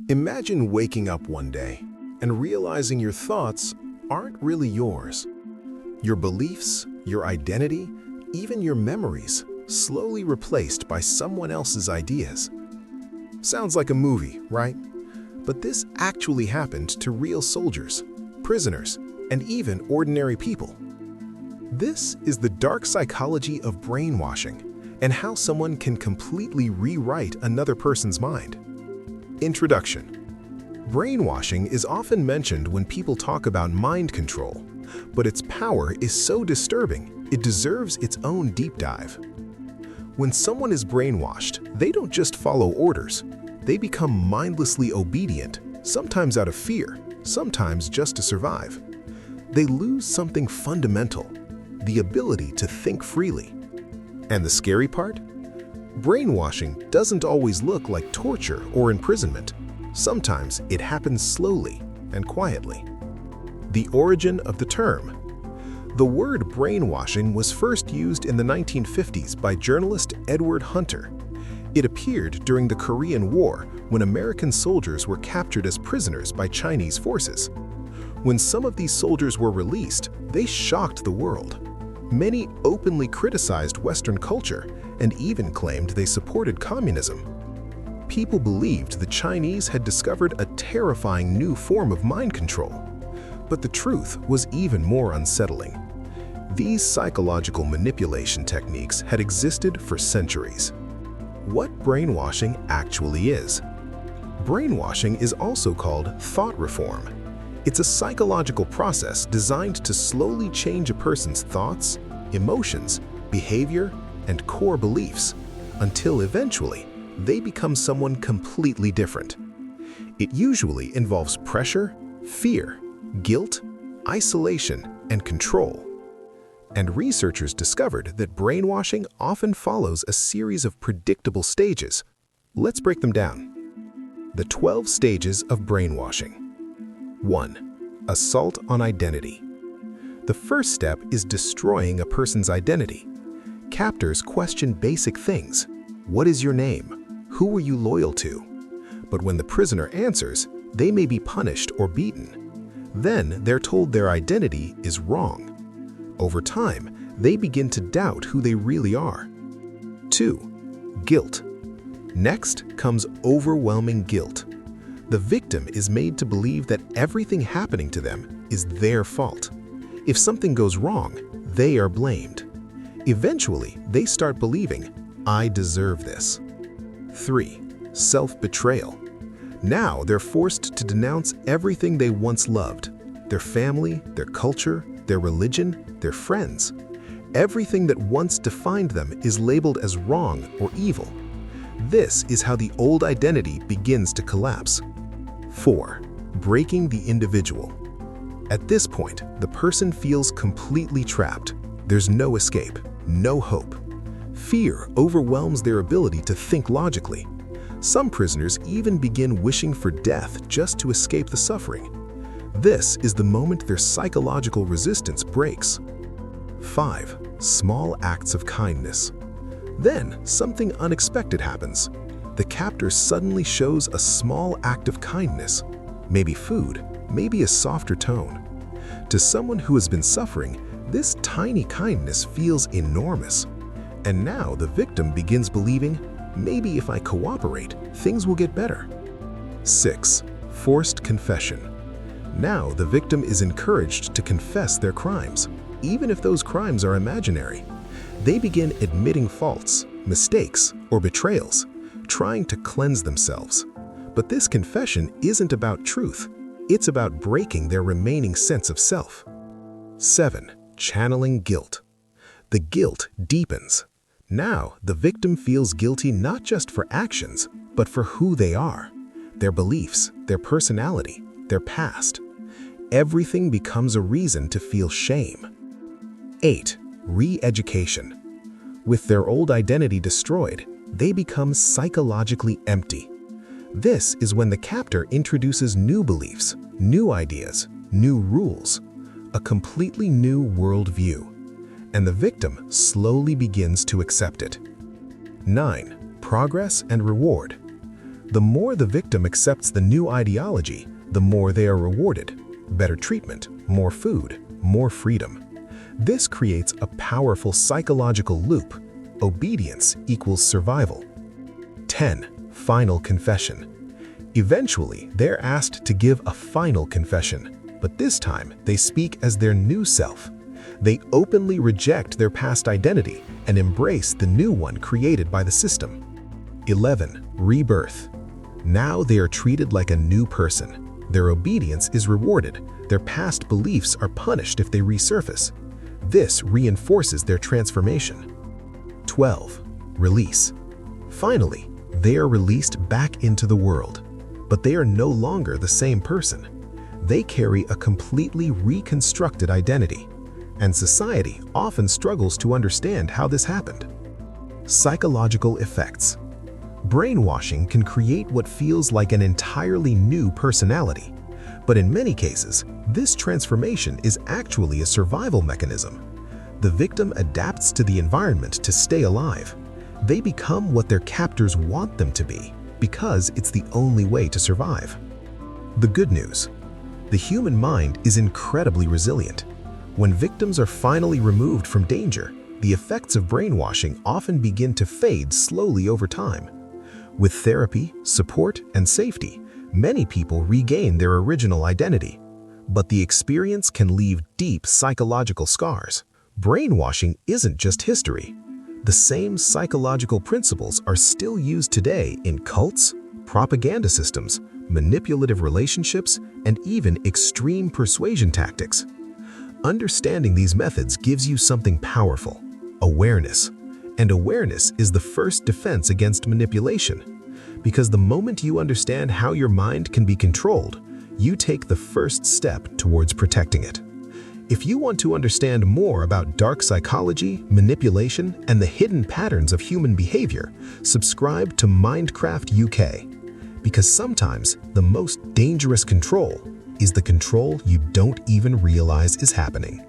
Imagine waking up one day and realizing your thoughts aren't really yours. Your beliefs, your identity, even your memories slowly replaced by someone else's ideas. Sounds like a movie, right? But this actually happened to real soldiers, prisoners, and even ordinary people. This is the dark psychology of brainwashing and how someone can completely rewrite another person's mind. Introduction. Brainwashing is often mentioned when people talk about mind control, but its power is so disturbing, it deserves its own deep dive. When someone is brainwashed, they don't just follow orders. They become mindlessly obedient, sometimes out of fear, sometimes just to survive. They lose something fundamental, the ability to think freely. And the scary part? Brainwashing doesn't always look like torture or imprisonment. Sometimes it happens slowly and quietly. The origin of the term. The word brainwashing was first used in the 1950s by journalist Edward Hunter. It appeared during the Korean War when American soldiers were captured as prisoners by Chinese forces. When some of these soldiers were released, they shocked the world. Many openly criticized Western culture and even claimed they supported communism. People believed the Chinese had discovered a terrifying new form of mind control. But the truth was even more unsettling. These psychological manipulation techniques had existed for centuries. What brainwashing actually is? Brainwashing is also called thought reform. It's a psychological process designed to slowly change a person's thoughts, emotions, behavior, and core beliefs until eventually they become someone completely different. It usually involves pressure, fear, guilt, isolation, and control. And researchers discovered that brainwashing often follows a series of predictable stages. Let's break them down. The 12 stages of brainwashing. 1. Assault on identity. The first step is destroying a person's identity. Captors question basic things. What is your name? Who were you loyal to? But when the prisoner answers, they may be punished or beaten. Then they're told their identity is wrong. Over time, they begin to doubt who they really are. 2. Guilt. Next comes overwhelming guilt. The victim is made to believe that everything happening to them is their fault. If something goes wrong, they are blamed. Eventually, they start believing, I deserve this. 3. Self-betrayal. Now they're forced to denounce everything they once loved, their family, their culture, their religion, their friends. Everything that once defined them is labeled as wrong or evil. This is how the old identity begins to collapse. 4. Breaking the individual. At this point, the person feels completely trapped. There's no escape, no hope. Fear overwhelms their ability to think logically. Some prisoners even begin wishing for death just to escape the suffering. This is the moment their psychological resistance breaks. 5. Small acts of kindness. Then, something unexpected happens. The captor suddenly shows a small act of kindness, maybe food, maybe a softer tone. To someone who has been suffering, this tiny kindness feels enormous. And now the victim begins believing, maybe if I cooperate, things will get better. 6. Forced confession. Now the victim is encouraged to confess their crimes, even if those crimes are imaginary. They begin admitting faults, mistakes, or betrayals, trying to cleanse themselves. But this confession isn't about truth. It's about breaking their remaining sense of self. 7. Channeling guilt. The guilt deepens. Now, the victim feels guilty not just for actions, but for who they are, their beliefs, their personality, their past. Everything becomes a reason to feel shame. 8. Re-education. With their old identity destroyed, they become psychologically empty. This is when the captor introduces new beliefs, new ideas, new rules, a completely new worldview, and the victim slowly begins to accept it. 9. Progress and reward. The more the victim accepts the new ideology, the more they are rewarded. Better treatment, more food, more freedom. This creates a powerful psychological loop. Obedience equals survival. 10. Final confession. Eventually, they're asked to give a final confession, but this time they speak as their new self. They openly reject their past identity and embrace the new one created by the system. 11. Rebirth. Now they are treated like a new person. Their obedience is rewarded. Their past beliefs are punished if they resurface. This reinforces their transformation. 12. Release. Finally, they are released back into the world, but they are no longer the same person. They carry a completely reconstructed identity, and society often struggles to understand how this happened. Psychological effects. Brainwashing can create what feels like an entirely new personality, but in many cases, this transformation is actually a survival mechanism. The victim adapts to the environment to stay alive. They become what their captors want them to be because it's the only way to survive. The good news: the human mind is incredibly resilient. When victims are finally removed from danger, the effects of brainwashing often begin to fade slowly over time. With therapy, support, and safety, many people regain their original identity. But the experience can leave deep psychological scars. Brainwashing isn't just history. The same psychological principles are still used today in cults, propaganda systems, manipulative relationships, and even extreme persuasion tactics. Understanding these methods gives you something powerful: awareness. And awareness is the first defense against manipulation. Because the moment you understand how your mind can be controlled, you take the first step towards protecting it. If you want to understand more about dark psychology, manipulation, and the hidden patterns of human behavior, subscribe to Mindcraft UK. Because sometimes the most dangerous control is the control you don't even realize is happening.